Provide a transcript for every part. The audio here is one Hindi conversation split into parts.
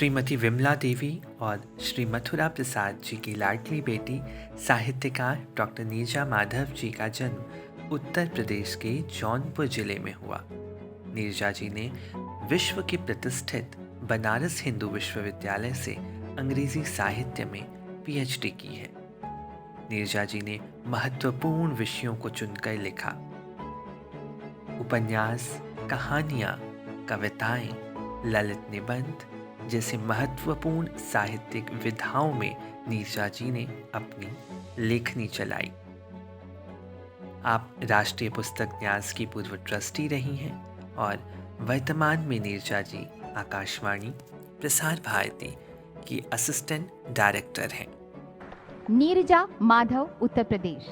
श्रीमती विमला देवी और श्री मथुरा प्रसाद जी की लाडली बेटी साहित्यकार डॉक्टर नीरजा माधव जी का जन्म उत्तर प्रदेश के जौनपुर जिले में हुआ। नीरजा जी ने विश्व के प्रतिष्ठित बनारस हिंदू विश्वविद्यालय से अंग्रेजी साहित्य में पीएचडी की है। नीरजा जी ने महत्वपूर्ण विषयों को चुनकर लिखा। उपन्यास, कहानियाँ, कविताएं, ललित निबंध जैसे महत्वपूर्ण साहित्यिक विधाओं में नीरजा जी ने अपनी लेखनी चलाई। आप राष्ट्रीय पुस्तक न्यास की पूर्व ट्रस्टी रही हैं और वर्तमान में नीरजा जी आकाशवाणी प्रसार भारती की असिस्टेंट डायरेक्टर हैं। नीरजा माधव, उत्तर प्रदेश।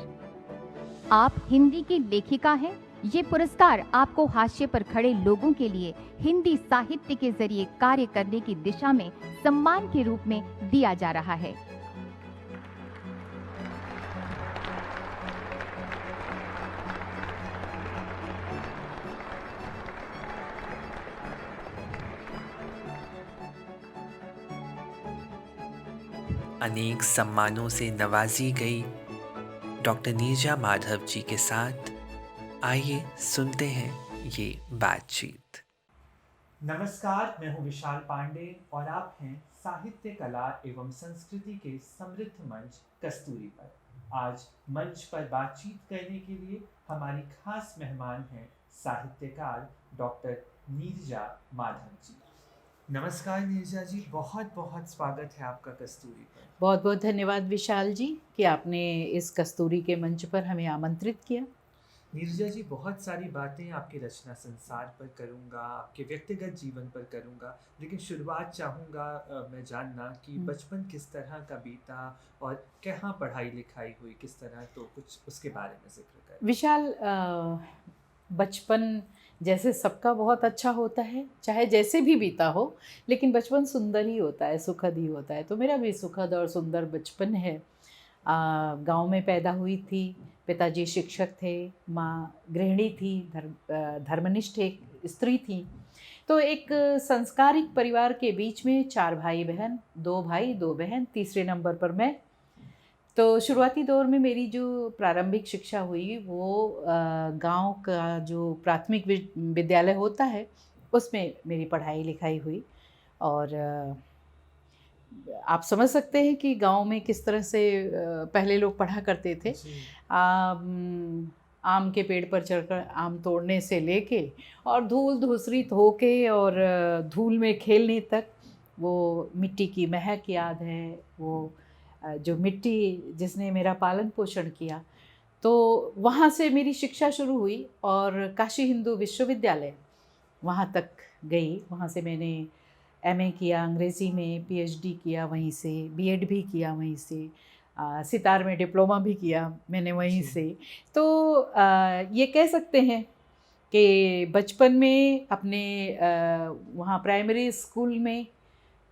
आप हिंदी की लेखिका हैं। ये पुरस्कार आपको हाशिए पर खड़े लोगों के लिए हिंदी साहित्य के जरिए कार्य करने की दिशा में सम्मान के रूप में दिया जा रहा है। अनेक सम्मानों से नवाजी गई डॉक्टर नीरजा माधव जी के साथ आइए सुनते हैं ये बातचीत। नमस्कार, मैं हूं विशाल पांडे और आप हैं साहित्य, कला एवं संस्कृति के समृद्ध मंच कस्तूरी पर। आज मंच पर बातचीत करने के लिए हमारी खास मेहमान हैं साहित्यकार डॉक्टर नीरजा माधव जी। नमस्कार नीरजा जी, बहुत बहुत स्वागत है आपका कस्तूरी पर। बहुत बहुत धन्यवाद विशाल जी कि आपने इस कस्तूरी के मंच पर हमें आमंत्रित किया। नीरजा जी, बहुत सारी बातें आपके रचना संसार पर करूँगा, आपके व्यक्तिगत जीवन पर करूँगा, लेकिन शुरुआत चाहूँगा मैं जानना कि बचपन किस तरह का बीता और कहाँ पढ़ाई लिखाई हुई, किस तरह, तो कुछ उसके बारे में जिक्र करें। विशाल, बचपन जैसे सबका बहुत अच्छा होता है, चाहे जैसे भी बीता हो, लेकिन बचपन सुंदर ही होता है, सुखद ही होता है। तो मेरा भी सुखद और सुंदर बचपन है। गांव में पैदा हुई थी। पिताजी शिक्षक थे, माँ गृहिणी थी, धर्मनिष्ठ एक स्त्री थी। तो एक संस्कारिक परिवार के बीच में 4 भाई बहन, 2 भाई 2 बहन, तीसरे नंबर पर मैं। तो शुरुआती दौर में मेरी जो प्रारंभिक शिक्षा हुई वो गांव का जो प्राथमिक विद्यालय होता है उसमें मेरी पढ़ाई लिखाई हुई। और आप समझ सकते हैं कि गांव में किस तरह से पहले लोग पढ़ा करते थे। आम के पेड़ पर चढ़कर आम तोड़ने से लेके और धूल धूसरित होके और धूल में खेलने तक, वो मिट्टी की महक याद है, वो जो मिट्टी जिसने मेरा पालन पोषण किया। तो वहाँ से मेरी शिक्षा शुरू हुई और काशी हिंदू विश्वविद्यालय वहाँ तक गई। वहाँ से मैंने एमए किया अंग्रेज़ी में, पीएचडी किया वहीं से, बीएड भी किया वहीं से, सितार में डिप्लोमा भी किया मैंने वहीं से। तो ये कह सकते हैं कि बचपन में अपने वहाँ प्राइमरी स्कूल में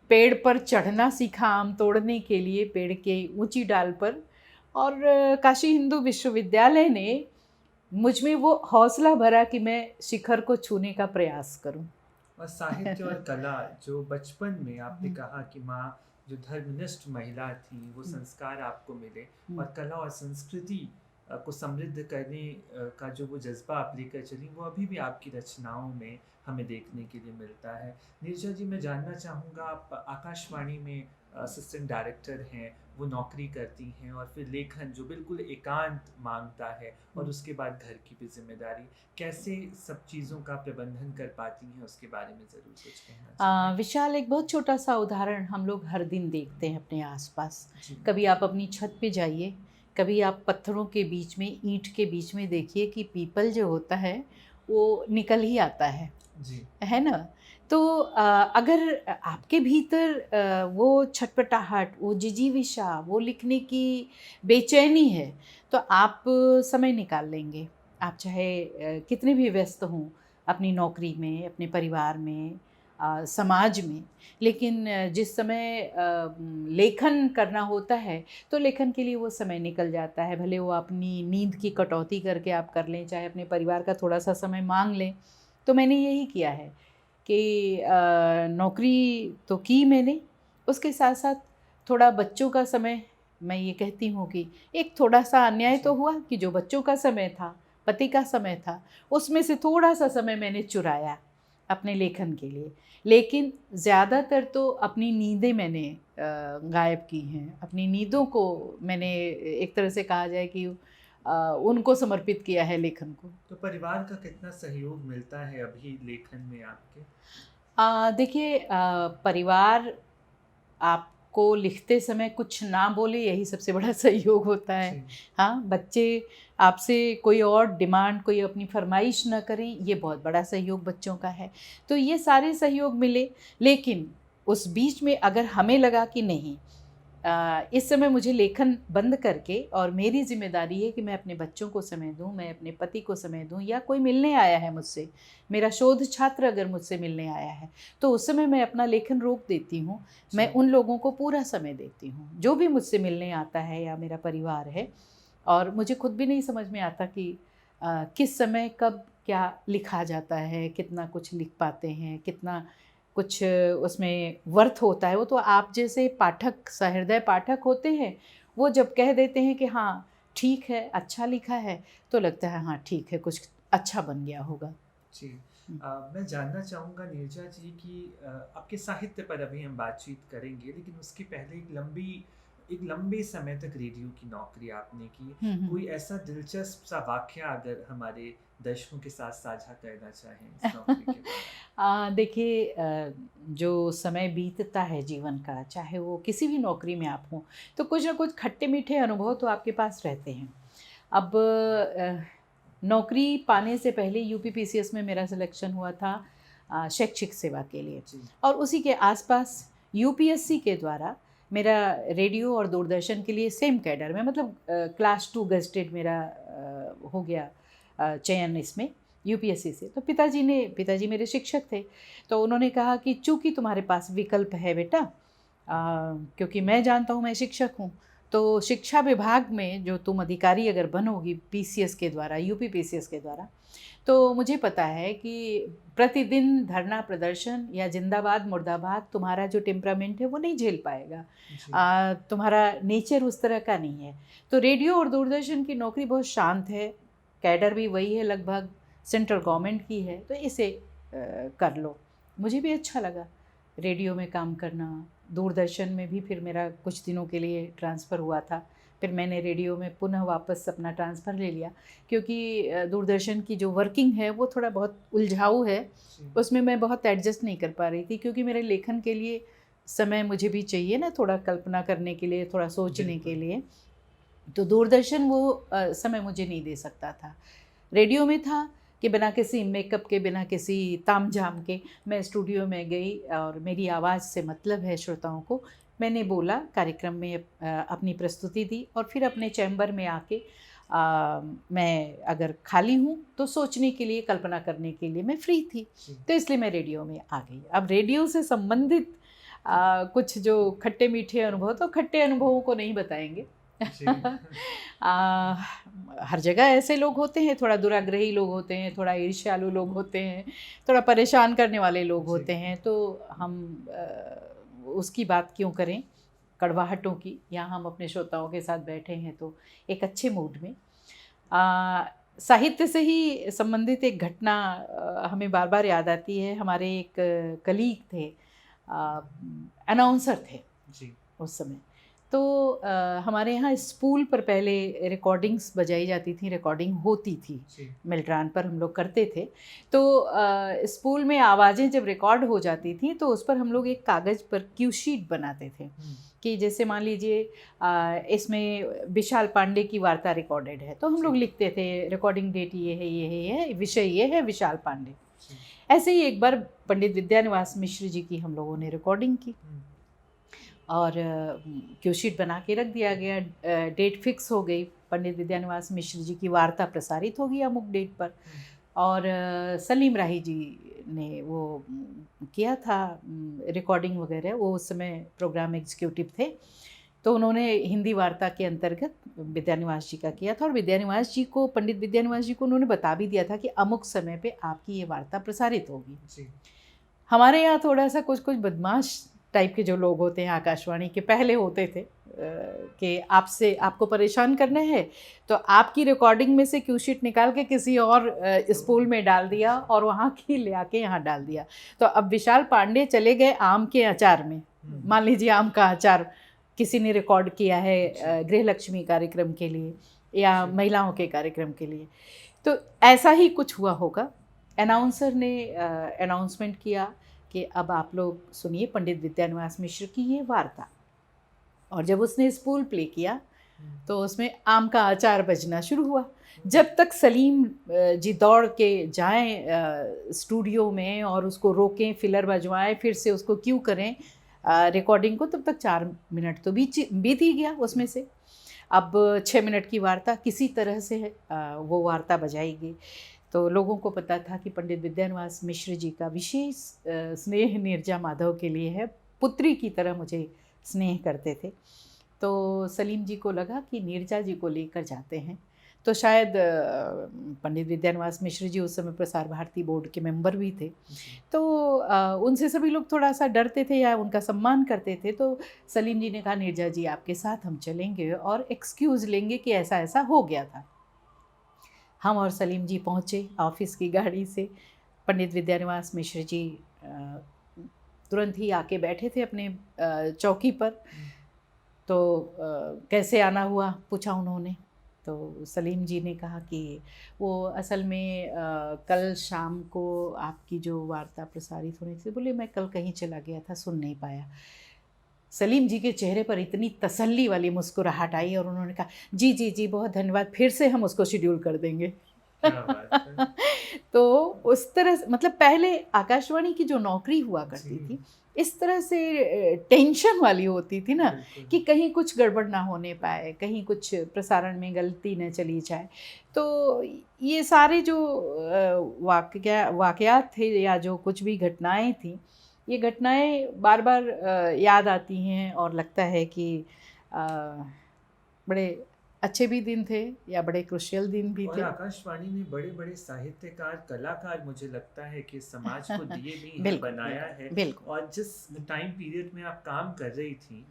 पेड़ पर चढ़ना सीखा आम तोड़ने के लिए, पेड़ के ऊंची डाल पर। और काशी हिंदू विश्वविद्यालय ने मुझ में वो हौसला भरा कि मैं शिखर को छूने का प्रयास करूं। और साहित्य और कला, जो बचपन में आपने कहा कि माँ जो धर्मनिष्ठ महिला थी, वो संस्कार आपको मिले और कला और संस्कृति को समृद्ध करने का जो वो जज्बा आप लेकर चली, वो अभी भी आपकी रचनाओं में हमें देखने के लिए मिलता है। नीरजा जी, मैं जानना चाहूँगा, आप आकाशवाणी में असिस्टेंट डायरेक्टर हैं, वो नौकरी करती हैं, और फिर लेखन जो बिल्कुल एकांत मांगता है, और उसके बाद घर की भी जिम्मेदारी, कैसे सब चीज़ों का प्रबंधन कर पाती हैं, उसके बारे में ज़रूर कुछ कहना चाहिए। विशाल, एक बहुत छोटा सा उदाहरण हम लोग हर दिन देखते हैं अपने आसपास। कभी आप अपनी छत पे जाइए, कभी आप पत्थरों के बीच में, ईंट के बीच में देखिए कि पीपल जो होता है वो निकल ही आता है जी, है ना। तो अगर आपके भीतर वो छटपटाहट, वो जिजीविषा, वो लिखने की बेचैनी है, तो आप समय निकाल लेंगे। आप चाहे कितने भी व्यस्त हों अपनी नौकरी में, अपने परिवार में, समाज में, लेकिन जिस समय लेखन करना होता है तो लेखन के लिए वो समय निकल जाता है। भले वो अपनी नींद की कटौती करके आप कर लें, चाहे अपने परिवार का थोड़ा सा समय मांग लें। तो मैंने यही किया है कि नौकरी तो की मैंने, उसके साथ साथ थोड़ा बच्चों का समय, मैं ये कहती हूँ कि एक थोड़ा सा अन्याय तो हुआ कि जो बच्चों का समय था, पति का समय था, उसमें से थोड़ा सा समय मैंने चुराया अपने लेखन के लिए। लेकिन ज़्यादातर तो अपनी नींदें मैंने गायब की हैं। अपनी नींदों को मैंने एक तरह से कहा जाए कि उनको समर्पित किया है लेखन को। तो परिवार का कितना सहयोग मिलता है अभी लेखन में आपके? देखिए, परिवार आपको लिखते समय कुछ ना बोले, यही सबसे बड़ा सहयोग होता है। जी। हाँ, बच्चे आपसे कोई और डिमांड, कोई अपनी फरमाइश ना करें, ये बहुत बड़ा सहयोग बच्चों का है। तो ये सारे सहयोग मिले, लेकिन उस बीच में अगर हमें लगा कि नहीं, इस समय मुझे लेखन बंद करके, और मेरी ज़िम्मेदारी है कि मैं अपने बच्चों को समय दूँ, मैं अपने पति को समय दूँ, या कोई मिलने आया है मुझसे, मेरा शोध छात्र अगर मुझसे मिलने आया है, तो उस समय मैं अपना लेखन रोक देती हूँ। मैं उन लोगों को पूरा समय देती हूँ, जो भी मुझसे मिलने आता है या मेरा परिवार है। और मुझे खुद भी नहीं समझ में आता कि किस समय कब क्या लिखा जाता है, कितना कुछ लिख पाते हैं, कितना कुछ उसमें वर्थ होता है। वो तो आप जैसे पाठक, सहृदय पाठक होते हैं, वो जब कह देते हैं कि हाँ ठीक है, अच्छा लिखा है, तो लगता है हाँ ठीक है, कुछ अच्छा बन गया होगा। जी। मैं जानना चाहूँगा नीरजा जी कि आपके साहित्य पर अभी हम बातचीत करेंगे, लेकिन उसके पहले एक लंबे समय तक रेडियो की नौकरी आपने की। कोई ऐसा दिलचस्प सा वाक़या अगर हमारे दर्शकों के साथ साझा करना चाहें इस नौकरी के दौरान? देखिए, जो समय बीतता है जीवन का, चाहे वो किसी भी नौकरी में आप हों, तो कुछ ना कुछ खट्टे मीठे अनुभव तो आपके पास रहते हैं। अब नौकरी पाने से पहले यूपीपीसीएस में मेरा सिलेक्शन हुआ था शैक्षिक सेवा के लिए, जी। और उसी के आसपास यूपीएससी के द्वारा मेरा रेडियो और दूरदर्शन के लिए सेम कैडर में, मतलब क्लास 2 गेस्टेड मेरा हो गया चयन इसमें यूपीएससी से। तो पिताजी मेरे शिक्षक थे, तो उन्होंने कहा कि चूँकि तुम्हारे पास विकल्प है बेटा, क्योंकि मैं जानता हूँ, मैं शिक्षक हूँ, तो शिक्षा विभाग में जो तुम अधिकारी अगर बनोगी पीसीएस के द्वारा, यूपी पीसीएस के द्वारा, तो मुझे पता है कि प्रतिदिन धरना प्रदर्शन या जिंदाबाद मुर्दाबाद तुम्हारा जो टेम्परामेंट है वो नहीं झेल पाएगा। जी। तुम्हारा नेचर उस तरह का नहीं है। तो रेडियो और दूरदर्शन की नौकरी बहुत शांत है, कैडर भी वही है, लगभग सेंट्रल गवर्नमेंट की है, तो इसे कर लो। मुझे भी अच्छा लगा रेडियो में काम करना। दूरदर्शन में भी फिर मेरा कुछ दिनों के लिए ट्रांसफ़र हुआ था, फिर मैंने रेडियो में पुनः वापस अपना ट्रांसफ़र ले लिया, क्योंकि दूरदर्शन की जो वर्किंग है वो थोड़ा बहुत उलझाऊ है, जी। उसमें मैं बहुत एडजस्ट नहीं कर पा रही थी, क्योंकि मेरे लेखन के लिए समय मुझे भी चाहिए ना, थोड़ा कल्पना करने के लिए, थोड़ा सोचने के लिए। तो दूरदर्शन वो समय मुझे नहीं दे सकता था। रेडियो में था कि बिना किसी मेकअप के, बिना किसी तामझाम के मैं स्टूडियो में गई, और मेरी आवाज़ से मतलब है श्रोताओं को, मैंने बोला, कार्यक्रम में अपनी प्रस्तुति दी, और फिर अपने चैम्बर में आके मैं अगर खाली हूँ तो सोचने के लिए, कल्पना करने के लिए मैं फ्री थी, तो इसलिए मैं रेडियो में आ गई। अब रेडियो से संबंधित कुछ जो खट्टे मीठे अनुभव, तो खट्टे अनुभवों को नहीं बताएंगे। हर जगह ऐसे लोग होते हैं, थोड़ा दुराग्रही लोग होते हैं, थोड़ा ईर्ष्यालु लोग होते हैं, थोड़ा परेशान करने वाले लोग होते हैं, तो हम उसकी बात क्यों करें, कड़वाहटों की। यहाँ हम अपने श्रोताओं के साथ बैठे हैं तो एक अच्छे मूड में। साहित्य से ही संबंधित एक घटना हमें बार बार याद आती है। हमारे एक कलीग थे, अनाउंसर थे जी। उस समय, तो हमारे यहाँ स्पूल पर पहले रिकॉर्डिंग्स बजाई जाती थी, रिकॉर्डिंग होती थी, मिल्ट्रान पर हम लोग करते थे। तो स्पूल में आवाज़ें जब रिकॉर्ड हो जाती थी तो उस पर हम लोग एक कागज़ पर क्यू शीट बनाते थे, कि जैसे मान लीजिए इसमें विशाल पांडे की वार्ता रिकॉर्डेड है, तो हम लोग लिखते थे रिकॉर्डिंग डेट ये है, विषय ये है, विशाल पांडे। ऐसे ही एक बार पंडित विद्यानिवास मिश्र जी की हम लोगों ने रिकॉर्डिंग की, और क्यू शीट बना के रख दिया गया। डेट फिक्स हो गई, पंडित विद्यानिवास मिश्र जी की वार्ता प्रसारित होगी अमुक डेट पर, और सलीम राही जी ने वो किया था रिकॉर्डिंग वगैरह, वो उस समय प्रोग्राम एग्जीक्यूटिव थे, तो उन्होंने हिंदी वार्ता के अंतर्गत विद्यानिवास जी का किया था, और विद्यानिवास जी को, पंडित विद्यानिवास जी को उन्होंने बता भी दिया था कि अमुक समय पे आपकी ये वार्ता प्रसारित होगी। हमारे यहाँ थोड़ा सा कुछ कुछ बदमाश टाइप के जो लोग होते हैं आकाशवाणी के, पहले होते थे कि आपको परेशान करना है तो आपकी रिकॉर्डिंग में से क्यू शीट निकाल के किसी और स्पूल में डाल दिया और वहाँ की ले आके यहाँ डाल दिया। तो अब विशाल पांडे चले गए आम के अचार में। मान लीजिए आम का अचार किसी ने रिकॉर्ड किया है गृहलक्ष्मी कार्यक्रम के लिए या महिलाओं के कार्यक्रम के लिए, तो ऐसा ही कुछ हुआ होगा। अनाउंसर ने अनाउंसमेंट किया कि अब आप लोग सुनिए पंडित विद्यानिवास मिश्र की ये वार्ता, और जब उसने स्पूल प्ले किया तो उसमें आम का अचार बजना शुरू हुआ। जब तक सलीम जी दौड़ के जाएं स्टूडियो में और उसको रोकें, फिलर बजवाएं, फिर से उसको क्यू करें रिकॉर्डिंग को, तब तक 4 मिनट तो बीत ही गया उसमें से। अब 6 मिनट की वार्ता किसी तरह से वो वार्ता बजाई गई। तो लोगों को पता था कि पंडित विद्यानिवास मिश्र जी का विशेष स्नेह नीरजा माधव के लिए है, पुत्री की तरह मुझे स्नेह करते थे। तो सलीम जी को लगा कि नीरजा जी को लेकर जाते हैं। तो शायद पंडित विद्यानिवास मिश्र जी उस समय प्रसार भारती बोर्ड के मेंबर भी थे, तो उनसे सभी लोग थोड़ा सा डरते थे या उनका सम्मान करते थे। तो सलीम जी ने कहा नीरजा जी आपके साथ हम चलेंगे और एक्सक्यूज़ लेंगे कि ऐसा ऐसा हो गया था। हम और सलीम जी पहुँचे ऑफिस की गाड़ी से। पंडित विद्यानिवास मिश्र जी तुरंत ही आके बैठे थे अपने चौकी पर। तो कैसे आना हुआ पूछा उन्होंने। तो सलीम जी ने कहा कि वो असल में कल शाम को आपकी जो वार्ता प्रसारित होनी थी, बोले मैं कल कहीं चला गया था, सुन नहीं पाया। सलीम जी के चेहरे पर इतनी तसल्ली वाली मुस्कुराहट आई और उन्होंने कहा जी जी जी बहुत धन्यवाद, फिर से हम उसको शेड्यूल कर देंगे। तो उस तरह मतलब पहले आकाशवाणी की जो नौकरी हुआ करती थी इस तरह से टेंशन वाली होती थी ना कि कहीं कुछ गड़बड़ ना होने पाए, कहीं कुछ प्रसारण में गलती न चली जाए। तो ये सारे जो वाक़यात थे या जो कुछ भी घटनाएं थी, ये घटनाएं बार बार याद आती हैं और लगता है कि बड़े अच्छे भी दिन थे या बड़े क्रुशियल दिन भी थे। और आकाशवाणी ने बड़े बड़े साहित्यकार, कलाकार मुझे लगता है कि समाज को दिए भी हैं, बिल्कुल, बनाया है। बिल्कुल। और जिस टाइम पीरियड में आप काम कर रही थी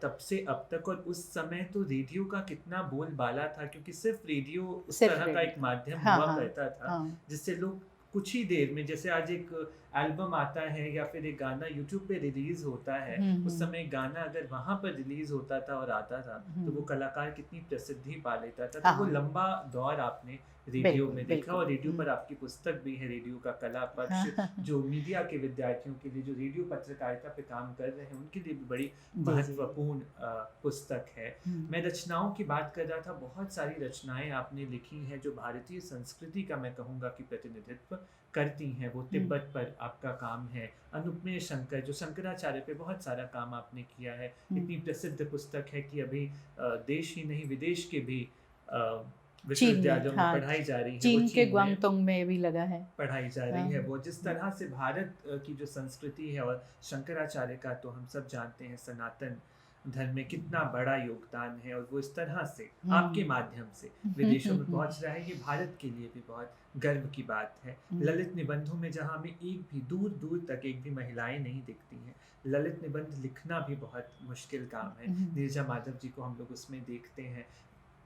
तब से अब तक, और उस समय तो रेडियो का कितना बोलबाला था, क्योंकि सिर्फ रेडियो उस तरह का एक माध्यम हुआ करता था जिससे लोग कुछ ही देर में, जैसे आज एक एल्बम आता है या फिर एक गाना यूट्यूब पे रिलीज होता है, उस समय गाना अगर वहां पर रिलीज होता था और आता था तो वो कलाकार कितनी प्रसिद्धि पा लेता था। तो वो लंबा दौर आपने रेडियो में देखा। और रेडियो पर आपकी पुस्तक भी है, रेडियो का कला पक्ष, जो मीडिया के विद्यार्थियों के लिए जो रेडियो पत्रकारिता पे काम कर रहे हैं उनके लिए भी बड़ी महत्वपूर्ण पुस्तक है। मैं रचनाओं की बात कर रहा था, बहुत सारी रचनाएं आपने लिखी हैं जो भारतीय संस्कृति का मैं कहूँगा कि प्रतिनिधित्व करती हैं। वो तिब्बत पर आपका काम है, अनुपमेय शंकर जो शंकराचार्य पे बहुत सारा काम आपने किया है। इतनी प्रसिद्ध पुस्तक है कि अभी देश ही नहीं विदेश के भी विश्वविद्यालयों में पढ़ाई जा रही है। चीन के ग्वांगतोंग में भी लगा है, पढ़ाई जा रही है। वो जिस तरह से भारत की जो संस्कृति है, और शंकराचार्य का तो हम सब जानते हैं सनातन धर्म में कितना बड़ा योगदान है, और वो इस तरह से आपके माध्यम से विदेशों में पहुंच रहा है, ये भारत के लिए भी बहुत गर्व की बात है। ललित निबंधों में जहाँ हमें एक भी दूर दूर तक एक भी महिलाएं नहीं दिखती हैं, ललित निबंध लिखना भी बहुत मुश्किल काम है। नीरजा माधव जी को हम लोग उसमें देखते हैं।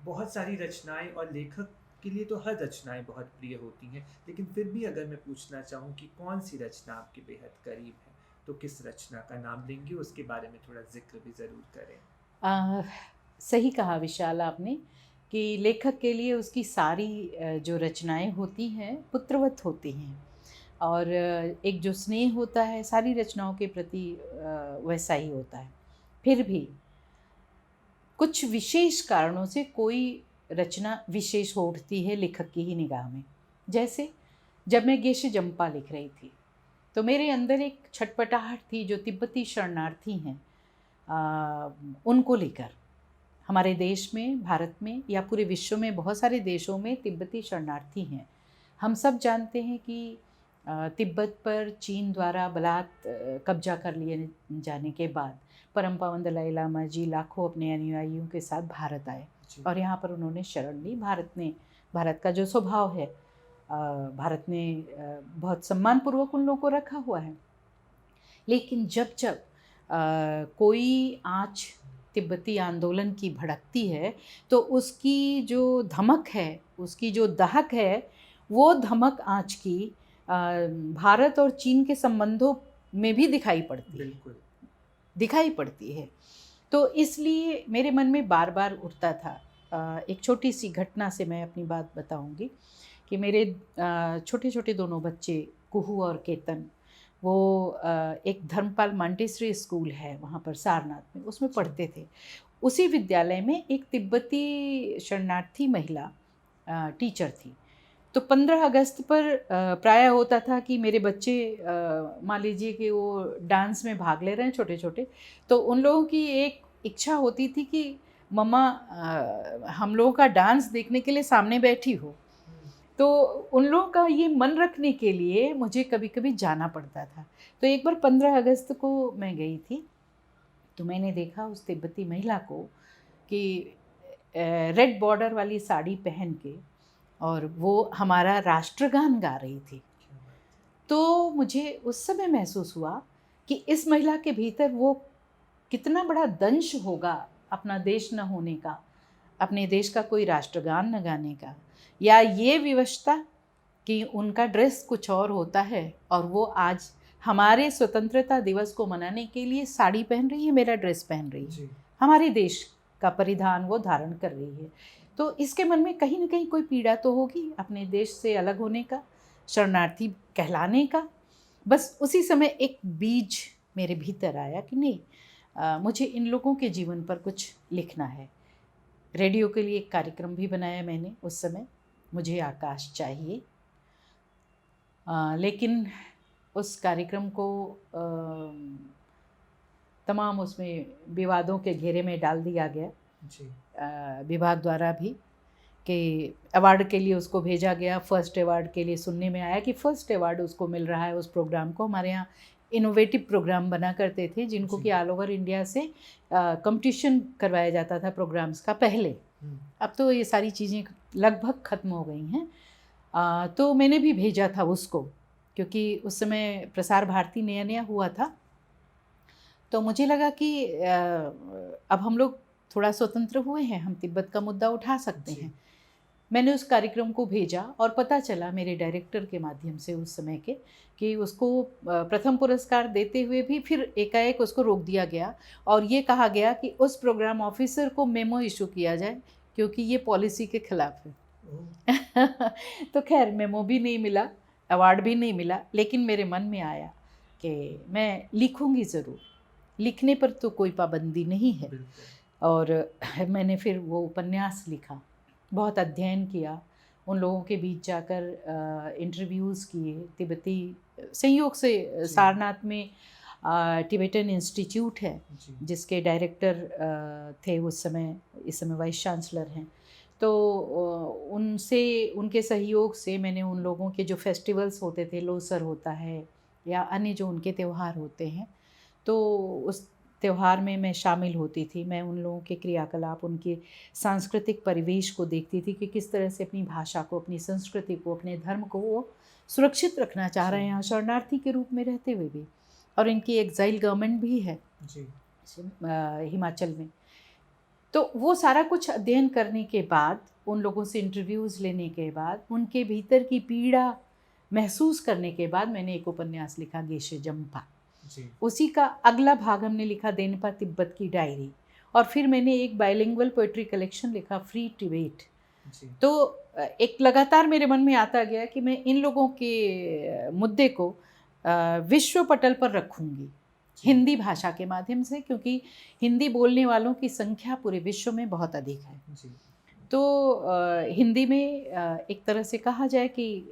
बहुत सारी रचनाएं, और लेखक के लिए तो हर रचनाएं बहुत प्रिय होती हैं, लेकिन फिर भी अगर मैं पूछना चाहूँ कि कौन सी रचना आपके बेहद करीब है, तो किस रचना का नाम लेंगे, उसके बारे में थोड़ा जिक्र भी ज़रूर करें। सही कहा विशाल आपने कि लेखक के लिए उसकी सारी जो रचनाएं होती हैं पुत्रवत होती हैं, और एक जो स्नेह होता है सारी रचनाओं के प्रति वैसा ही होता है। फिर भी कुछ विशेष कारणों से कोई रचना विशेष हो उठती है लेखक की ही निगाह में। जैसे जब मैं गेशे जंपा लिख रही थी तो मेरे अंदर एक छटपटाहट थी जो तिब्बती शरणार्थी हैं उनको लेकर। हमारे देश में, भारत में या पूरे विश्व में बहुत सारे देशों में तिब्बती शरणार्थी हैं। हम सब जानते हैं कि तिब्बत पर चीन द्वारा बलात् कब्जा कर लिए जाने के बाद परम पावन दलाई लामा जी लाखों अपने अनुयायियों के साथ भारत आए और यहाँ पर उन्होंने शरण ली। भारत का जो स्वभाव है, भारत ने बहुत सम्मानपूर्वक उन लोगों को रखा हुआ है। लेकिन जब जब कोई आँच तिब्बती आंदोलन की भड़कती है तो उसकी जो धमक है, उसकी जो दहक है, वो धमक आँच की भारत और चीन के संबंधों में भी दिखाई पड़ती है। तो इसलिए मेरे मन में बार बार उठता था। एक छोटी सी घटना से मैं अपनी बात बताऊंगी कि मेरे छोटे छोटे दोनों बच्चे कुहू और केतन, वो एक धर्मपाल मॉन्टेसरी स्कूल है वहाँ पर सारनाथ में, उसमें पढ़ते थे। उसी विद्यालय में एक तिब्बती शरणार्थी महिला टीचर थी। तो 15 अगस्त पर प्रायः होता था कि मेरे बच्चे मान लीजिए कि वो डांस में भाग ले रहे हैं छोटे छोटे, तो उन लोगों की एक इच्छा होती थी कि मम्मा हम लोगों का डांस देखने के लिए सामने बैठी हो। तो उन लोगों का ये मन रखने के लिए मुझे कभी कभी जाना पड़ता था। तो एक बार 15 अगस्त को मैं गई थी, तो मैंने देखा उस तिब्बती महिला को कि रेड बॉर्डर वाली साड़ी पहन के और वो हमारा राष्ट्रगान गा रही थी। तो मुझे उस समय महसूस हुआ कि इस महिला के भीतर वो कितना बड़ा दंश होगा अपना देश न होने का, अपने देश का कोई राष्ट्रगान न गाने का, या ये विवशता कि उनका ड्रेस कुछ और होता है और वो आज हमारे स्वतंत्रता दिवस को मनाने के लिए साड़ी पहन रही है, मेरा ड्रेस पहन रही है, हमारे देश का परिधान वो धारण कर रही है। तो इसके मन में कहीं ना कहीं कोई पीड़ा तो होगी अपने देश से अलग होने का, शरणार्थी कहलाने का। बस उसी समय एक बीज मेरे भीतर आया कि नहीं, मुझे इन लोगों के जीवन पर कुछ लिखना है। रेडियो के लिए एक कार्यक्रम भी बनाया मैंने उस समय, मुझे आकाश चाहिए। लेकिन उस कार्यक्रम को तमाम उसमें विवादों के घेरे में डाल दिया गया विभाग द्वारा भी, कि अवार्ड के लिए उसको भेजा गया। फर्स्ट अवार्ड के लिए सुनने में आया कि फर्स्ट अवार्ड उसको मिल रहा है उस प्रोग्राम को। हमारे यहाँ इनोवेटिव प्रोग्राम बना करते थे जिनको कि ऑल ओवर इंडिया से कंपटीशन करवाया जाता था प्रोग्राम्स का पहले। अब तो ये सारी चीज़ें लगभग ख़त्म हो गई हैं। तो मैंने भी भेजा था उसको, क्योंकि उस समय प्रसार भारती नया नया हुआ था। तो मुझे लगा कि अब हम लोग थोड़ा स्वतंत्र हुए हैं, हम तिब्बत का मुद्दा उठा सकते हैं। मैंने उस कार्यक्रम को भेजा और पता चला मेरे डायरेक्टर के माध्यम से उस समय के कि उसको प्रथम पुरस्कार देते हुए भी फिर एकाएक उसको रोक दिया गया और ये कहा गया कि उस प्रोग्राम ऑफिसर को मेमो इशू किया जाए क्योंकि ये पॉलिसी के खिलाफ है। तो खैर मेमो भी नहीं मिला, अवार्ड भी नहीं मिला, लेकिन मेरे मन में आया कि मैं लिखूंगी ज़रूर, लिखने पर तो कोई पाबंदी नहीं है। और मैंने फिर वो उपन्यास लिखा, बहुत अध्ययन किया, उन लोगों के बीच जाकर इंटरव्यूज़ किए। तिब्बती संयोग से सारनाथ में टिबेटन इंस्टीट्यूट है जिसके डायरेक्टर थे उस समय, इस समय वाइस चांसलर हैं। तो उनसे, उनके सहयोग से मैंने उन लोगों के जो फेस्टिवल्स होते थे, लोसर होता है या अन्य जो उनके त्यौहार होते हैं, तो उस त्यौहार में मैं शामिल होती थी। मैं उन लोगों के क्रियाकलाप, उनके सांस्कृतिक परिवेश को देखती थी कि किस तरह से अपनी भाषा को, अपनी संस्कृति को, अपने धर्म को वो सुरक्षित रखना चाह रहे हैं शरणार्थी के रूप में रहते हुए भी। और इनकी एग्जाइल गवर्नमेंट भी है हिमाचल में। तो वो सारा कुछ अध्ययन करने के बाद, उन लोगों से इंटरव्यूज़ लेने के बाद, उनके भीतर की पीड़ा महसूस करने के बाद मैंने एक उपन्यास लिखा, गेशे जम्पा। उसी का अगला भाग हमने लिखा, देनपा तिब्बत की डायरी। और फिर मैंने एक बाइलिंगुअल पोएट्री कलेक्शन लिखा, फ्री टिबेट। तो एक लगातार मेरे मन में आता गया कि मैं इन लोगों के मुद्दे को विश्व पटल पर रखूंगी हिंदी भाषा के माध्यम से, क्योंकि हिंदी बोलने वालों की संख्या पूरे विश्व में बहुत अधिक है। तो हिंदी में एक तरह से कहा जाए कि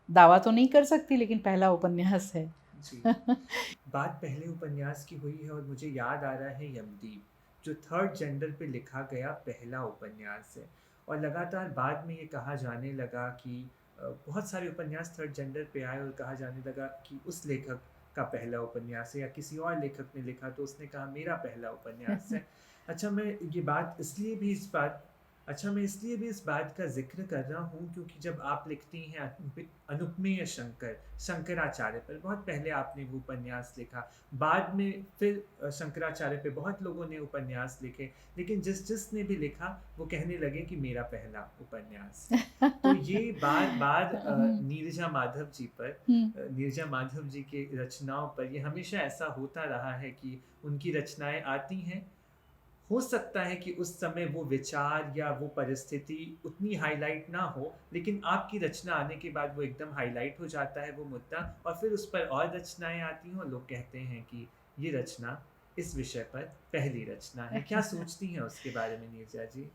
दावा तो नहीं कर सकती, लेकिन पहला उपन्यास है। बात पहले उपन्यास की हुई है और मुझे याद आ रहा है यमदीप, जो थर्ड जेंडर पे लिखा गया पहला उपन्यास है। और लगातार बाद में ये कहा जाने लगा कि बहुत सारे उपन्यास थर्ड जेंडर पे आए और कहा जाने लगा कि उस लेखक का पहला उपन्यास है, या किसी और लेखक ने लिखा तो उसने कहा मेरा पहला उपन्यास है। अच्छा, मैं ये बात इसलिए भी इस बात अच्छा, मैं इसलिए भी इस बात का ज़िक्र कर रहा हूँ क्योंकि जब आप लिखती हैं अनुपमेय शंकर, शंकराचार्य पर, बहुत पहले आपने वो उपन्यास लिखा, बाद में फिर शंकराचार्य पे बहुत लोगों ने उपन्यास लिखे, लेकिन जिसने भी लिखा वो कहने लगे कि मेरा पहला उपन्यास है। तो ये बार-बार नीरजा माधव जी पर, नीरजा माधव जी के रचनाओं पर ये हमेशा ऐसा होता रहा है कि उनकी रचनाएँ आती हैं, हो सकता है कि उस समय वो विचार या वो परिस्थिति उतनी हाईलाइट ना हो, लेकिन आपकी रचना आने के बाद वो एकदम हाईलाइट हो जाता है वो मुद्दा, और फिर उस पर और रचनाएं आती हैं और लोग कहते हैं कि ये रचना इस विषय पर पहली रचना है। क्या सोचती हैं उसके बारे में नीरजा जी?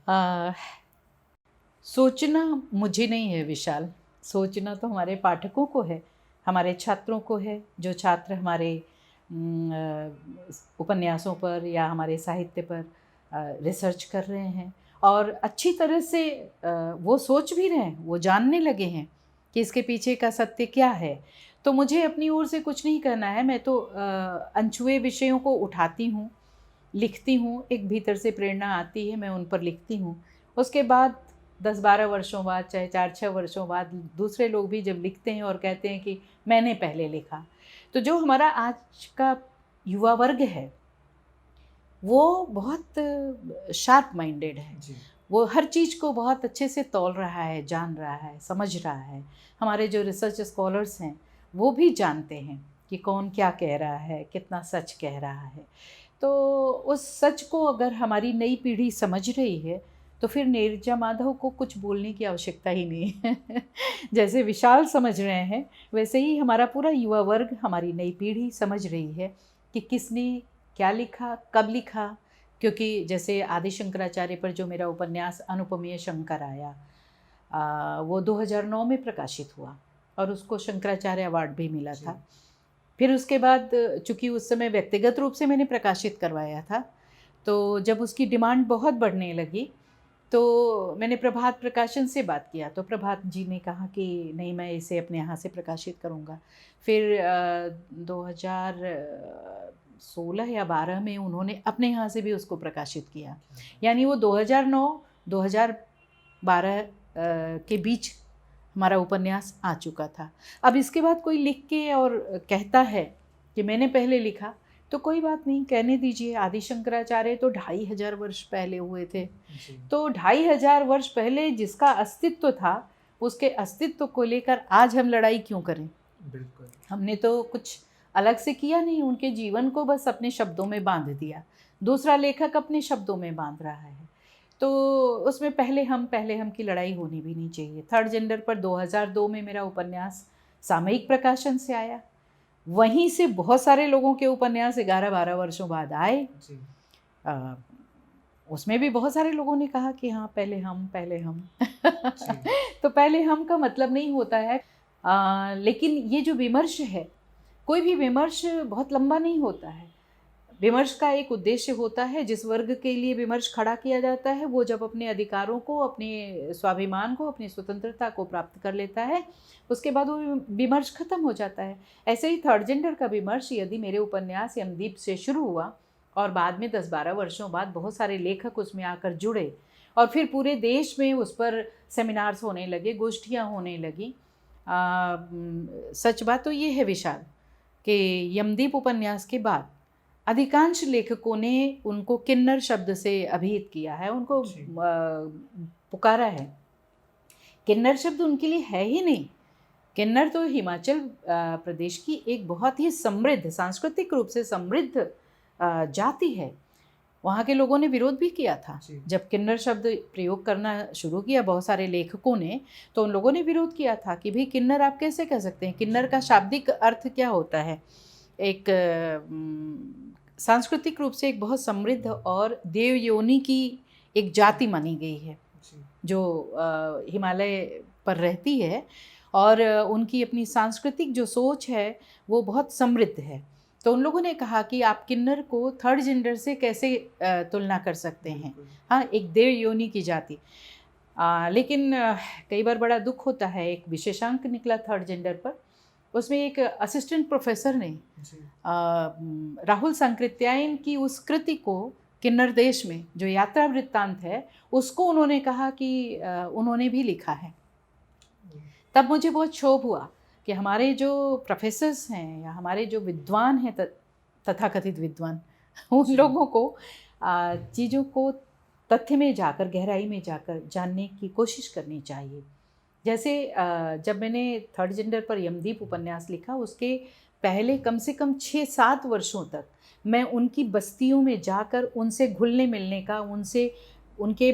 सोचना मुझे नहीं है विशाल, सोचना तो हमारे पाठकों को है, हमारे छात्रों को है। जो छात्र हमारे उपन्यासों पर या हमारे साहित्य पर रिसर्च कर रहे हैं और अच्छी तरह से वो सोच भी रहे हैं, वो जानने लगे हैं कि इसके पीछे का सत्य क्या है। तो मुझे अपनी ओर से कुछ नहीं करना है, मैं तो अनछुए विषयों को उठाती हूँ, लिखती हूँ, एक भीतर से प्रेरणा आती है, मैं उन पर लिखती हूँ। उसके बाद 10-12 वर्षों बाद, चाहे 4-6 वर्षों बाद दूसरे लोग भी जब लिखते हैं और कहते हैं कि मैंने पहले लिखा, तो जो हमारा आज का युवा वर्ग है वो बहुत शार्प माइंडेड है जी। वो हर चीज़ को बहुत अच्छे से तौल रहा है, जान रहा है, समझ रहा है। हमारे जो रिसर्च स्कॉलर्स हैं वो भी जानते हैं कि कौन क्या कह रहा है, कितना सच कह रहा है। तो उस सच को अगर हमारी नई पीढ़ी समझ रही है तो फिर नीरजा माधव को कुछ बोलने की आवश्यकता ही नहीं है। जैसे विशाल समझ रहे हैं वैसे ही हमारा पूरा युवा वर्ग, हमारी नई पीढ़ी समझ रही है कि किसने क्या लिखा, कब लिखा। क्योंकि जैसे आदि शंकराचार्य पर जो मेरा उपन्यास अनुपमेय शंकर आया, वो 2009 में प्रकाशित हुआ और उसको शंकराचार्य अवार्ड भी मिला था। फिर उसके बाद चूँकि उस समय व्यक्तिगत रूप से मैंने प्रकाशित करवाया था, तो जब उसकी डिमांड बहुत बढ़ने लगी तो मैंने प्रभात प्रकाशन से बात किया, तो प्रभात जी ने कहा कि नहीं, मैं इसे अपने यहाँ से प्रकाशित करूँगा। फिर 2016 या 12 में उन्होंने अपने यहाँ से भी उसको प्रकाशित किया। यानी वो 2009-2012 के बीच हमारा उपन्यास आ चुका था। अब इसके बाद कोई लिख के और कहता है कि मैंने पहले लिखा, तो कोई बात नहीं, कहने दीजिए। आदि शंकराचार्य तो 2500 वर्ष पहले हुए थे, तो 2500 वर्ष पहले जिसका अस्तित्व था उसके अस्तित्व को लेकर आज हम लड़ाई क्यों करें? बिल्कुल। हमने तो कुछ अलग से किया नहीं, उनके जीवन को बस अपने शब्दों में बांध दिया। दूसरा लेखक अपने शब्दों में बांध रहा है, तो उसमें पहले हम की लड़ाई होनी भी नहीं चाहिए। थर्ड जेंडर पर 2002 में मेरा उपन्यास सामयिक प्रकाशन से आया, वहीं से बहुत सारे लोगों के उपन्यास 11-12 वर्षों बाद आए। उसमें भी बहुत सारे लोगों ने कहा कि हाँ पहले हम तो पहले हम का मतलब नहीं होता है, लेकिन ये जो विमर्श है, कोई भी विमर्श बहुत लंबा नहीं होता है। विमर्श का एक उद्देश्य होता है, जिस वर्ग के लिए विमर्श खड़ा किया जाता है वो जब अपने अधिकारों को, अपने स्वाभिमान को, अपनी स्वतंत्रता को प्राप्त कर लेता है, उसके बाद वो विमर्श खत्म हो जाता है। ऐसे ही थर्ड जेंडर का विमर्श यदि मेरे उपन्यास यमदीप से शुरू हुआ और बाद में 10-12 वर्षों बाद बहुत सारे लेखक उसमें आकर जुड़े और फिर पूरे देश में उस पर सेमिनार्स होने लगे, गोष्ठियाँ होने लगी। सच बात तो ये है विशाल कि यमदीप उपन्यास के बाद अधिकांश लेखकों ने उनको किन्नर शब्द से अभिहित किया है, उनको पुकारा है। किन्नर शब्द उनके लिए है ही नहीं। किन्नर तो हिमाचल प्रदेश की एक बहुत ही समृद्ध, सांस्कृतिक रूप से समृद्ध जाति है। वहाँ के लोगों ने विरोध भी किया था जब किन्नर शब्द प्रयोग करना शुरू किया बहुत सारे लेखकों ने, तो उन लोगों ने विरोध किया था कि भाई किन्नर आप कैसे कह सकते हैं? किन्नर का शाब्दिक अर्थ क्या होता है? एक सांस्कृतिक रूप से एक बहुत समृद्ध और देव योनि की एक जाति मानी गई है जो हिमालय पर रहती है और उनकी अपनी सांस्कृतिक जो सोच है वो बहुत समृद्ध है। तो उन लोगों ने कहा कि आप किन्नर को थर्ड जेंडर से कैसे तुलना कर सकते हैं? हाँ, एक देव योनि की जाति। लेकिन कई बार बड़ा दुख होता है, एक विशेषांक निकला थर्ड जेंडर पर, उसमें एक असिस्टेंट प्रोफेसर ने राहुल सांकृत्यायन की उस कृति को किन्नर देश में जो यात्रा वृत्तांत है उसको उन्होंने कहा कि उन्होंने भी लिखा है। तब मुझे बहुत क्षोभ हुआ कि हमारे जो प्रोफेसर्स हैं या हमारे जो विद्वान हैं, तथाकथित विद्वान, उन लोगों को चीज़ों को तथ्य में जाकर, गहराई में जाकर जानने की कोशिश करनी चाहिए। जैसे जब मैंने थर्ड जेंडर पर यमदीप उपन्यास लिखा, उसके पहले कम से कम 6-7 वर्षों तक मैं उनकी बस्तियों में जाकर उनसे घुलने मिलने का, उनसे उनके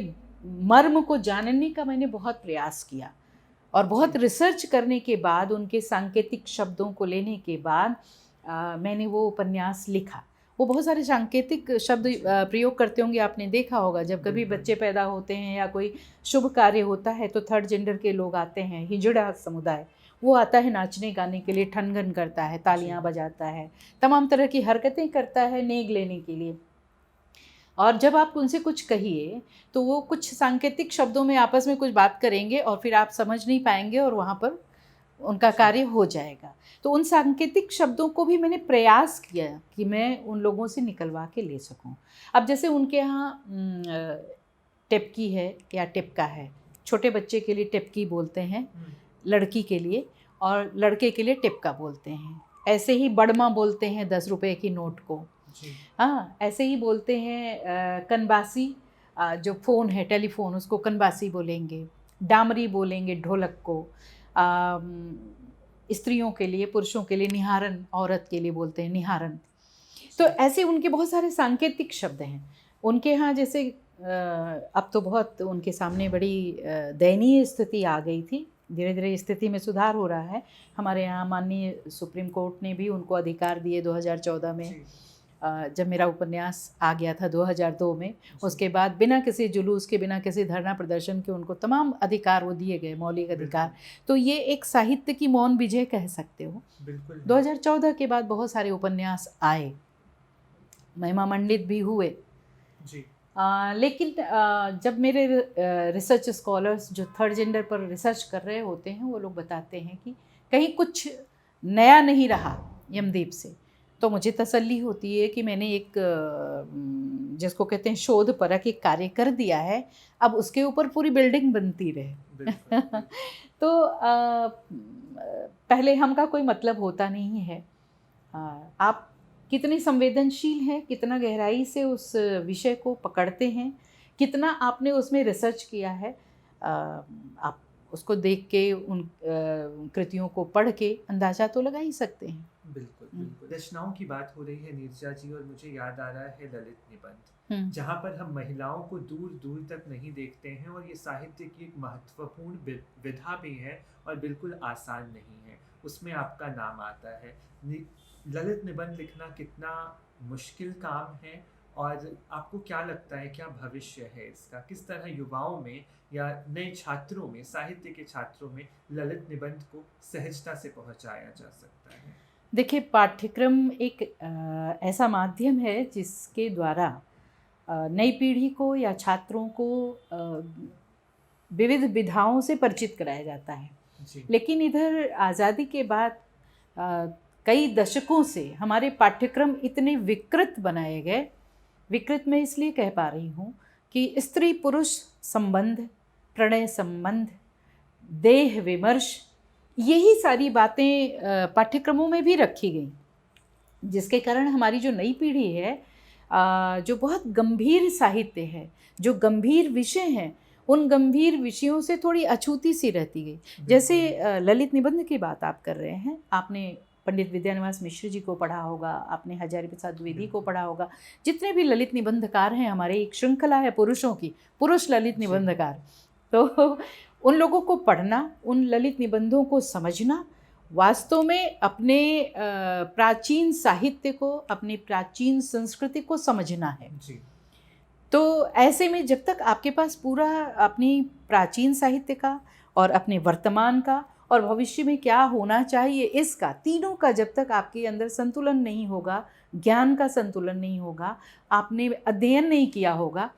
मर्म को जानने का मैंने बहुत प्रयास किया और बहुत रिसर्च करने के बाद, उनके सांकेतिक शब्दों को लेने के बाद मैंने वो उपन्यास लिखा। वो बहुत सारे सांकेतिक शब्द प्रयोग करते होंगे, आपने देखा होगा। जब कभी बच्चे पैदा होते हैं या कोई शुभ कार्य होता है तो थर्ड जेंडर के लोग आते हैं, हिजड़ा समुदाय, वो आता है नाचने गाने के लिए, ठनगन करता है, तालियां बजाता है, तमाम तरह की हरकतें करता है नेग लेने के लिए। और जब आप उनसे कुछ कहिए तो वो कुछ सांकेतिक शब्दों में आपस में कुछ बात करेंगे और फिर आप समझ नहीं पाएंगे और वहाँ पर उनका कार्य हो जाएगा। तो उन सांकेतिक शब्दों को भी मैंने प्रयास किया कि मैं उन लोगों से निकलवा के ले सकूं। अब जैसे उनके यहाँ टेपकी है या टेपका है, छोटे बच्चे के लिए टेपकी बोलते हैं, लड़की के लिए, और लड़के के लिए टेपका बोलते हैं। ऐसे ही बड़मा बोलते हैं 10 रुपये की नोट को। हाँ, ऐसे ही बोलते हैं कनबासी, जो फ़ोन है, टेलीफोन, उसको कनबासी बोलेंगे। डामरी बोलेंगे ढोलक को। स्त्रियों के लिए, पुरुषों के लिए निहारन, औरत के लिए बोलते हैं निहारन। तो ऐसे उनके बहुत सारे सांकेतिक शब्द हैं उनके यहाँ। जैसे अब तो बहुत उनके सामने बड़ी दयनीय स्थिति आ गई थी, धीरे धीरे स्थिति में सुधार हो रहा है। हमारे यहाँ माननीय सुप्रीम कोर्ट ने भी उनको अधिकार दिए 2014 में, जब मेरा उपन्यास आ गया था 2002 में। उसके बाद बिना किसी जुलूस के, बिना किसी धरना प्रदर्शन के उनको तमाम अधिकार वो दिए गए, मौलिक अधिकार। तो ये एक साहित्य की मौन विजय कह सकते हो। 2014 के बाद बहुत सारे उपन्यास आए, महिमा मंडित भी हुए जी। लेकिन जब मेरे रिसर्च स्कॉलर्स जो थर्ड जेंडर पर रिसर्च कर रहे होते हैं, वो लोग बताते हैं कि कहीं कुछ नया नहीं रहा यमदीप से, तो मुझे तसल्ली होती है कि मैंने एक, जिसको कहते हैं शोध परक, एक कार्य कर दिया है। अब उसके ऊपर पूरी बिल्डिंग बनती रहे। तो पहले हम का कोई मतलब होता नहीं है। आप कितने संवेदनशील हैं, कितना गहराई से उस विषय को पकड़ते हैं, कितना आपने उसमें रिसर्च किया है, आप उसको देख के, उन कृतियों को पढ़ के अंदाज़ा तो लगा ही सकते हैं। बिल्कुल बिल्कुल। रचनाओं की बात हो रही है नीरजा जी, और मुझे याद आ रहा है ललित निबंध, जहाँ पर हम महिलाओं को दूर दूर तक नहीं देखते हैं, और ये साहित्य की एक महत्वपूर्ण विधा भी है और बिल्कुल आसान नहीं है। उसमें आपका नाम आता है। ललित निबंध लिखना कितना मुश्किल काम है, और आपको क्या लगता है क्या भविष्य है इसका? किस तरह युवाओं में या नए छात्रों में, साहित्य के छात्रों में ललित निबंध को सहजता से पहुंचाया जा सकता है? देखिए, पाठ्यक्रम एक ऐसा माध्यम है जिसके द्वारा नई पीढ़ी को या छात्रों को विविध विधाओं से परिचित कराया जाता है जी। लेकिन इधर आज़ादी के बाद कई दशकों से हमारे पाठ्यक्रम इतने विकृत बनाए गए। विकृत मैं इसलिए कह पा रही हूँ कि स्त्री पुरुष संबंध, प्रणय संबंध, देह विमर्श, यही सारी बातें पाठ्यक्रमों में भी रखी गई, जिसके कारण हमारी जो नई पीढ़ी है, जो बहुत गंभीर साहित्य है, जो गंभीर विषय हैं, उन गंभीर विषयों से थोड़ी अछूती सी रहती गई। जैसे ललित निबंध की बात आप कर रहे हैं, आपने पंडित विद्यानिवास मिश्र जी को पढ़ा होगा, आपने हजारी प्रसाद द्विवेदी को पढ़ा होगा। जितने भी ललित निबंधकार हैं, हमारे एक श्रृंखला है पुरुषों की, पुरुष ललित निबंधकार। तो उन लोगों को पढ़ना, उन ललित निबंधों को समझना, वास्तव में अपने प्राचीन साहित्य को, अपनी प्राचीन संस्कृति को समझना है जी। तो ऐसे में जब तक आपके पास पूरा अपनी प्राचीन साहित्य का और अपने वर्तमान का और भविष्य में क्या होना चाहिए, इसका, तीनों का जब तक आपके अंदर संतुलन नहीं होगा, ज्ञान का संतुलन नहीं होगा, आपने अध्ययन नहीं किया होगा,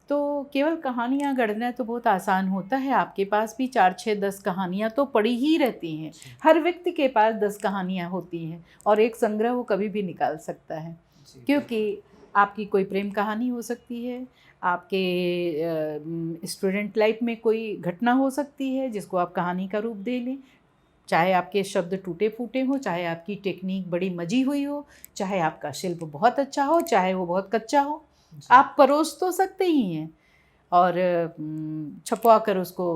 तो केवल कहानियाँ गढ़ना तो बहुत आसान होता है। आपके पास भी 4, 6, 10 कहानियाँ तो पड़ी ही रहती हैं। हर व्यक्ति के पास 10 कहानियाँ होती हैं और एक संग्रह वो कभी भी निकाल सकता है, क्योंकि आपकी कोई प्रेम कहानी हो सकती है, आपके स्टूडेंट लाइफ में कोई घटना हो सकती है जिसको आप कहानी का रूप दे लें। चाहे आपके शब्द टूटे फूटे हों, चाहे आपकी टेक्निक बड़ी मजी हुई हो, चाहे आपका शिल्प बहुत अच्छा हो, चाहे वो बहुत कच्चा हो, आप परोस तो सकते ही हैं और छपवा कर उसको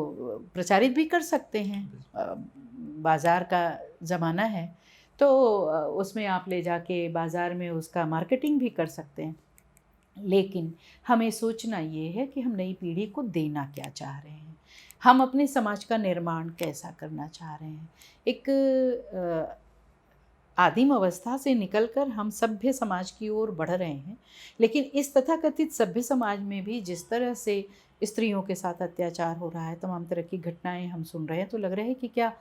प्रचारित भी कर सकते हैं। बाज़ार का ज़माना है तो उसमें आप ले जाके बाज़ार में उसका मार्केटिंग भी कर सकते हैं। लेकिन हमें सोचना ये है कि हम नई पीढ़ी को देना क्या चाह रहे हैं, हम अपने समाज का निर्माण कैसा करना चाह रहे हैं। एक आदिम अवस्था से निकलकर हम सभ्य समाज की ओर बढ़ रहे हैं, लेकिन इस तथाकथित सभ्य समाज में भी जिस तरह से स्त्रियों के साथ अत्याचार हो रहा है, तमाम तरह की घटनाएं हम सुन रहे हैं, तो लग रहा है कि क्या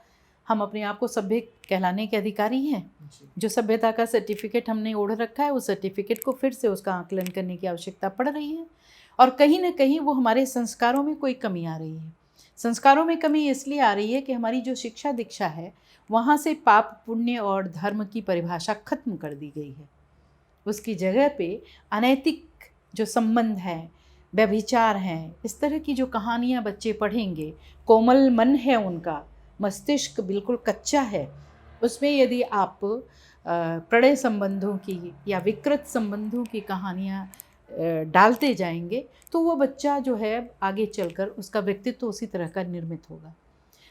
हम अपने आप को सभ्य कहलाने के अधिकारी हैं? जो सभ्यता का सर्टिफिकेट हमने ओढ़ रखा है, उस सर्टिफिकेट को फिर से उसका आकलन करने की आवश्यकता पड़ रही है। और कहीं ना कहीं वो हमारे संस्कारों में कोई कमी आ रही है। संस्कारों में कमी इसलिए आ रही है कि हमारी जो शिक्षा दीक्षा है, वहाँ से पाप पुण्य और धर्म की परिभाषा खत्म कर दी गई है। उसकी जगह पे अनैतिक जो संबंध है, व्यभिचार हैं, इस तरह की जो कहानियाँ बच्चे पढ़ेंगे, कोमल मन है उनका, मस्तिष्क बिल्कुल कच्चा है, उसमें यदि आप प्रणय संबंधों की या विकृत संबंधों की कहानियाँ डालते जाएंगे तो वो बच्चा जो है आगे चलकर उसका व्यक्तित्व उसी तरह का निर्मित होगा।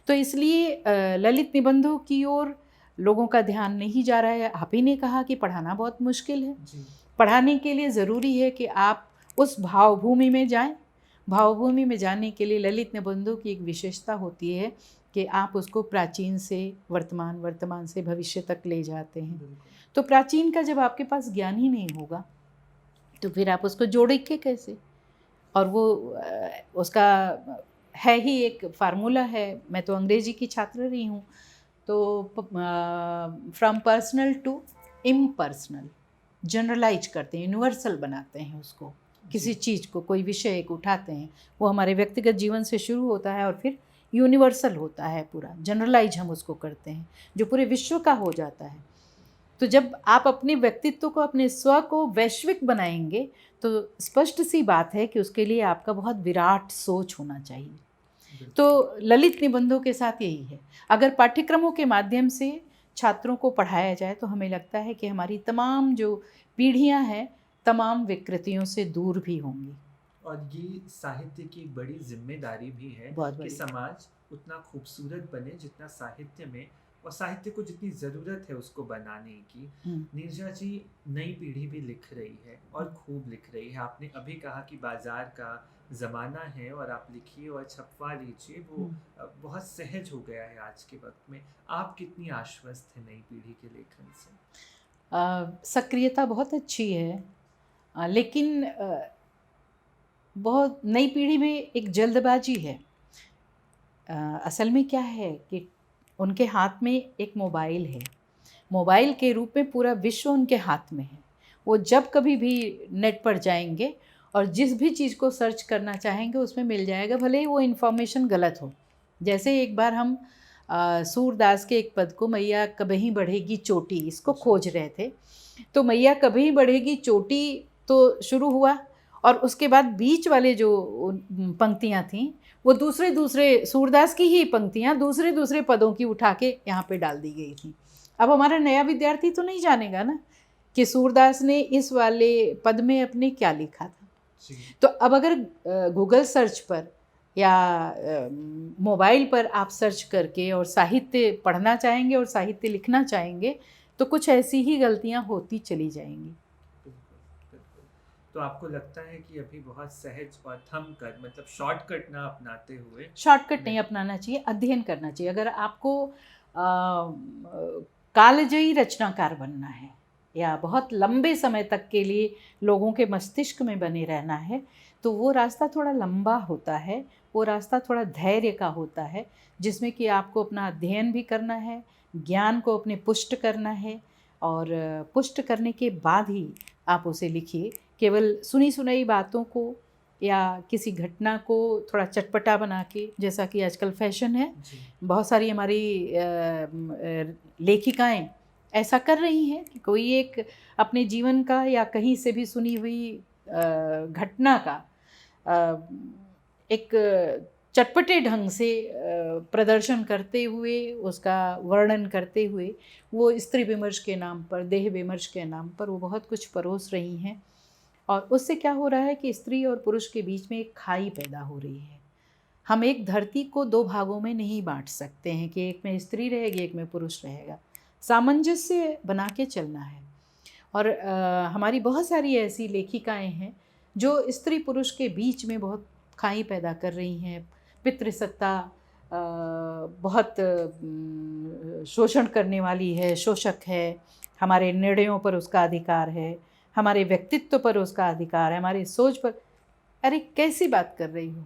तो इसलिए ललित निबंधों की ओर लोगों का ध्यान नहीं जा रहा है। आप ही ने कहा कि पढ़ाना बहुत मुश्किल है। पढ़ाने के लिए ज़रूरी है कि आप उस भावभूमि में जाएं। भावभूमि में जाने के लिए ललित निबंधों की एक विशेषता होती है कि आप उसको प्राचीन से वर्तमान, वर्तमान से भविष्य तक ले जाते हैं। तो प्राचीन का जब आपके पास ज्ञान ही नहीं होगा तो फिर आप उसको जोड़ेंगे कैसे? और वो उसका है ही एक फार्मूला है। मैं तो अंग्रेजी की छात्र रही हूँ, तो from personal to impersonal generalise करते हैं, यूनिवर्सल बनाते हैं उसको। किसी चीज़ को, कोई विषय एक उठाते हैं, वो हमारे व्यक्तिगत जीवन से शुरू होता है और फिर यूनिवर्सल होता है, पूरा जनरलाइज हम उसको करते हैं जो पूरे विश्व का हो जाता है। तो जब आप अपने व्यक्तित्व को, अपने स्व को वैश्विक बनाएंगे तो स्पष्ट सी बात है कि उसके लिए आपका बहुत विराट सोच होना चाहिए। तो ललित निबंधों के साथ यही है। अगर पाठ्यक्रमों के माध्यम से छात्रों को पढ़ाया जाए तो हमें लगता है कि हमारी तमाम जो पीढ़ियां हैं, तमाम विकृतियों से दूर भी होंगी। और ये साहित्य की बड़ी जिम्मेदारी भी है कि समाज उतना खूबसूरत बने जितना साहित्य में, और साहित्य को जितनी ज़रूरत है उसको बनाने की। नीरजा जी, नई पीढ़ी भी लिख रही है और खूब लिख रही है। आपने अभी कहा कि बाज़ार का ज़माना है और आप लिखिए और छपवा लीजिए, वो बहुत सहज हो गया है आज के वक्त में। आप कितनी आश्वस्त हैं नई पीढ़ी के लेखन से? सक्रियता बहुत अच्छी है, लेकिन बहुत नई पीढ़ी में एक जल्दबाजी है। असल में क्या है कि उनके हाथ में एक मोबाइल है, मोबाइल के रूप में पूरा विश्व उनके हाथ में है। वो जब कभी भी नेट पर जाएंगे और जिस भी चीज़ को सर्च करना चाहेंगे उसमें मिल जाएगा, भले ही वो इन्फॉर्मेशन गलत हो। जैसे एक बार हम सूरदास के एक पद को, मैया कभी बढ़ेगी चोटी, इसको खोज रहे थे, तो मैया कभी बढ़ेगी चोटी तो शुरू हुआ और उसके बाद बीच वाले जो पंक्तियाँ थीं वो दूसरे सूरदास की ही पंक्तियाँ दूसरे पदों की उठा के यहाँ पे डाल दी गई थी। अब हमारा नया विद्यार्थी तो नहीं जानेगा ना कि सूरदास ने इस वाले पद में अपने क्या लिखा था। तो अब अगर गूगल सर्च पर या मोबाइल पर आप सर्च करके और साहित्य पढ़ना चाहेंगे और साहित्य लिखना चाहेंगे तो कुछ ऐसी ही गलतियाँ होती चली जाएंगी। तो आपको लगता है कि अभी बहुत सहज और थम कर, मतलब शॉर्टकट ना अपनाते हुए? शॉर्टकट नहीं अपनाना चाहिए, अध्ययन करना चाहिए। अगर आपको कालजयी रचनाकार बनना है या बहुत लंबे समय तक के लिए लोगों के मस्तिष्क में बने रहना है तो वो रास्ता थोड़ा लंबा होता है, वो रास्ता थोड़ा धैर्य का होता है, जिसमें कि आपको अपना अध्ययन भी करना है, ज्ञान को अपने पुष्ट करना है और पुष्ट करने के बाद ही आप उसे लिखिए। केवल सुनी सुनाई बातों को या किसी घटना को थोड़ा चटपटा बना के, जैसा कि आजकल फैशन है, बहुत सारी हमारी लेखिकाएं ऐसा कर रही हैं कि कोई एक अपने जीवन का या कहीं से भी सुनी हुई घटना का एक चटपटे ढंग से प्रदर्शन करते हुए, उसका वर्णन करते हुए, वो स्त्री विमर्श के नाम पर, देह विमर्श के नाम पर वो बहुत कुछ परोस रही हैं। और उससे क्या हो रहा है कि स्त्री और पुरुष के बीच में एक खाई पैदा हो रही है। हम एक धरती को दो भागों में नहीं बांट सकते हैं कि एक में स्त्री रहेगी, एक में पुरुष रहेगा। सामंजस्य बना के चलना है। और हमारी बहुत सारी ऐसी लेखिकाएं हैं जो स्त्री पुरुष के बीच में बहुत खाई पैदा कर रही हैं। पितृसत्ता बहुत शोषण करने वाली है, शोषक है। हमारे निर्णयों पर उसका अधिकार है, हमारे व्यक्तित्व पर उसका अधिकार है, हमारी सोच पर। अरे कैसी बात कर रही हो?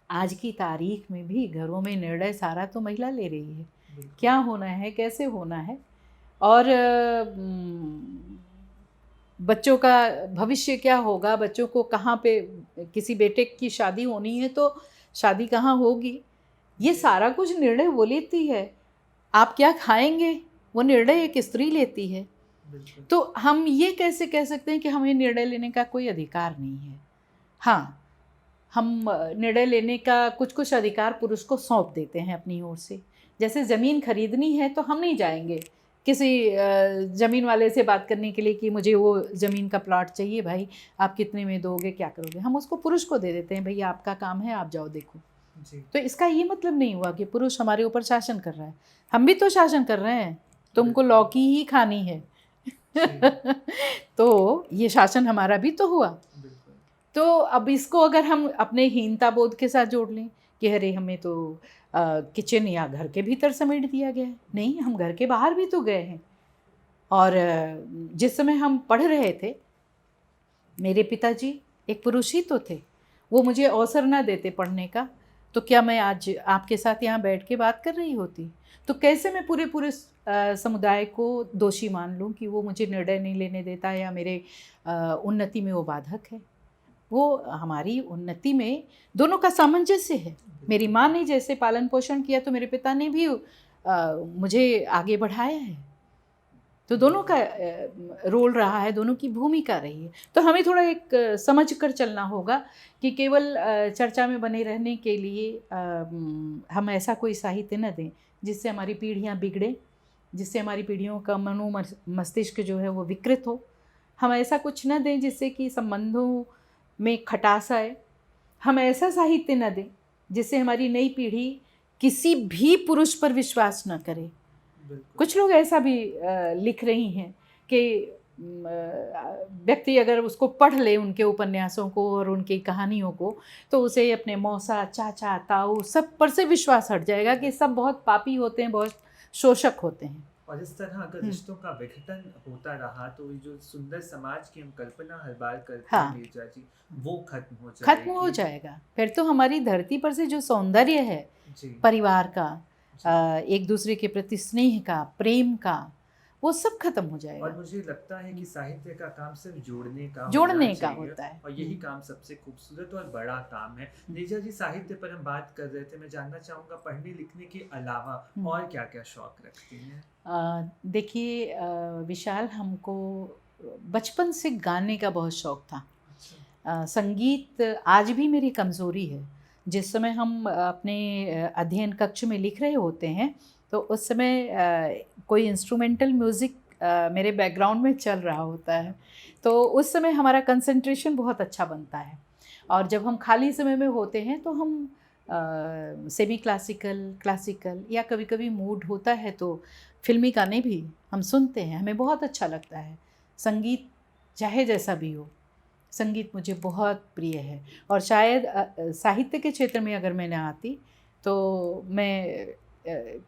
आज की तारीख में भी घरों में निर्णय सारा तो महिला ले रही है, क्या होना है, कैसे होना है। और बच्चों का भविष्य क्या होगा, बच्चों को कहाँ पे, किसी बेटे की शादी होनी है तो शादी कहाँ होगी, ये सारा कुछ निर्णय वो लेती है। आप क्या खाएंगे, वो निर्णय एक स्त्री लेती है। तो हम ये कैसे कह सकते हैं कि हमें निर्णय लेने का कोई अधिकार नहीं है? हाँ, हम निर्णय लेने का कुछ कुछ अधिकार पुरुष को सौंप देते हैं अपनी ओर से। जैसे ज़मीन खरीदनी है तो हम नहीं जाएंगे किसी ज़मीन वाले से बात करने के लिए कि मुझे वो ज़मीन का प्लॉट चाहिए, भाई आप कितने में दोगे, क्या करोगे। हम उसको पुरुष को दे देते हैं, भैया आपका काम है, आप जाओ देखो जी। तो इसका ये मतलब नहीं हुआ कि पुरुष हमारे ऊपर शासन कर रहा है। हम भी तो शासन कर रहे हैं, तुमको लौकी ही खानी है तो ये शासन हमारा भी तो हुआ। तो अब इसको अगर हम अपने हीनता बोध के साथ जोड़ लें कि अरे हमें तो किचन या घर के भीतर समेट दिया गया है, नहीं, हम घर के बाहर भी तो गए हैं। और जिस समय हम पढ़ रहे थे, मेरे पिताजी एक पुरुष ही तो थे, वो मुझे अवसर ना देते पढ़ने का, तो क्या मैं आज आपके साथ यहाँ बैठ के बात कर रही होती? तो कैसे मैं पूरे समुदाय को दोषी मान लूँ कि वो मुझे निर्णय नहीं लेने देता या मेरे उन्नति में वो बाधक है? वो हमारी उन्नति में दोनों का सामंजस्य है। मेरी माँ ने जैसे पालन पोषण किया तो मेरे पिता ने भी मुझे आगे बढ़ाया है। तो दोनों का रोल रहा है, दोनों की भूमिका रही है। तो हमें थोड़ा एक समझ कर चलना होगा कि केवल चर्चा में बने रहने के लिए हम ऐसा कोई साहित्य न दें जिससे हमारी पीढ़ियाँ बिगड़े, जिससे हमारी पीढ़ियों का मनो मस्तिष्क जो है वो विकृत हो। हम ऐसा कुछ न दें जिससे कि संबंधों में खटास आए। हम ऐसा साहित्य न दें जिससे हमारी नई पीढ़ी किसी भी पुरुष पर विश्वास न करे। कुछ लोग ऐसा भी लिख रही हैं कि व्यक्ति अगर उसको पढ़ ले, उनके उपन्यासों को और उनकी कहानियों को, तो उसे अपने मौसा, चाचा, ताऊ सब पर से विश्वास हट जाएगा कि सब बहुत पापी होते हैं, बहुत शोषक होते हैं। और इस तरह अगर रिश्तों का विघटन होता रहा तो ये जो सुंदर समाज की हम कल्पना हर बार करते हैं नीरजा जी, वो खत्म हो जाएगा। फिर तो हमारी धरती पर से जो सौंदर्य है परिवार का, एक दूसरे के प्रति स्नेह का, प्रेम का, वो सब खत्म हो जाएगा। और मुझे लगता है कि साहित्य का काम सिर्फ जोड़ने का होता है और यही काम सबसे खूबसूरत और बड़ा काम है। नीरजा जी, साहित्य पर हम बात कर रहे थे, मैं जानना चाहूँगा पढ़ने लिखने के अलावा और क्या क्या शौक रखती हैं? देखिए विशाल, हमको बचपन से गाने का बहुत शौक था। संगीत आज भी मेरी कमज़ोरी है। जिस समय हम अपने अध्ययन कक्ष में लिख रहे होते हैं तो उस समय कोई इंस्ट्रूमेंटल म्यूज़िक मेरे बैकग्राउंड में चल रहा होता है, तो उस समय हमारा कंसंट्रेशन बहुत अच्छा बनता है। और जब हम खाली समय में होते हैं तो हम सेमी क्लासिकल या कभी कभी मूड होता है तो फिल्मी गाने भी हम सुनते हैं, हमें बहुत अच्छा लगता है। संगीत चाहे जैसा भी हो, संगीत मुझे बहुत प्रिय है। और शायद साहित्य के क्षेत्र में अगर मैं ना आती तो मैं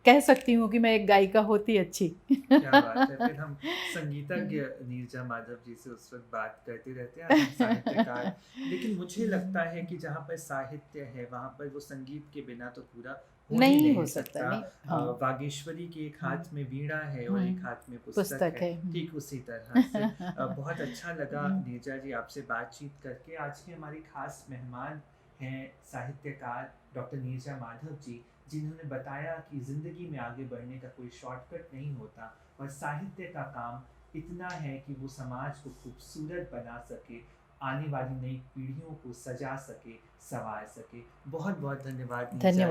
कह सकती हूँ कि मैं एक गायिका होती अच्छी। क्या बात है। फिर हम संगीतज्ञ नीरजा माधव जी से उस वक्त बात करते रहते हैं, हम साहित्यकार। लेकिन मुझे लगता है कि जहाँ पर साहित्य है वहाँ पर वो संगीत के बिना तो पूरा नहीं हो सकता। वागीश्वरी के एक हाथ में वीणा है और एक हाथ में पुस्तक है, ठीक उसी तरह से। बहुत अच्छा लगा नीरजा जी आपसे बातचीत करके। आज के हमारी खास मेहमान हैं साहित्यकार डॉक्टर नीरजा माधव जी, जिन्होंने बताया कि ज़िंदगी में आगे बढ़ने का कोई शॉर्टकट नहीं होता, और साहित्य का काम इतना है कि वो समाज को खूबसूरत बना सके, आने वाली नई पीढ़ियों को सजा सके, संवार सके। बहुत बहुत धन्यवाद नीचा धन्यवाद।